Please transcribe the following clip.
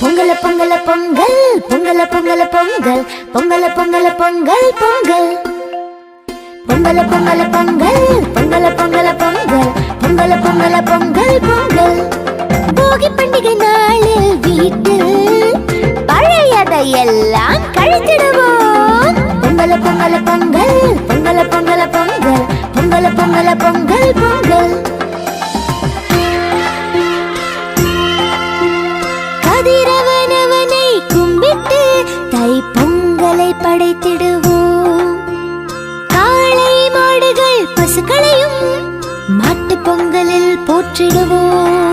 பொங்கல பொங்கல பொங்கல் பொங்கல பொங்கல பொங்கல் பொங்கல பொங்கல பொங்கல் பொங்கல் பொங்கல பொங்கல பொங்கல் பொங்கல பொங்கல பொங்கல் பொங்கல பொங்கல பொங்கல் பொங்கல் போகி பண்டிகை நாளில் வீட்டில் பழையதை எல்லாம் கழித்திடுவோம். பொங்கல பொங்கல பொங்கல் பொங்கல பொங்கல பொங்கல் பொங்கல பொங்கல பொங்கல் பொங்கல் கதிரவனவனை கும்பிட்டு தை பொங்கலை படைத்திடுவோம். காளை மாடுகள் பசுக்களையும் மாட்டு பொங்கலில் போற்றிடுவோம்.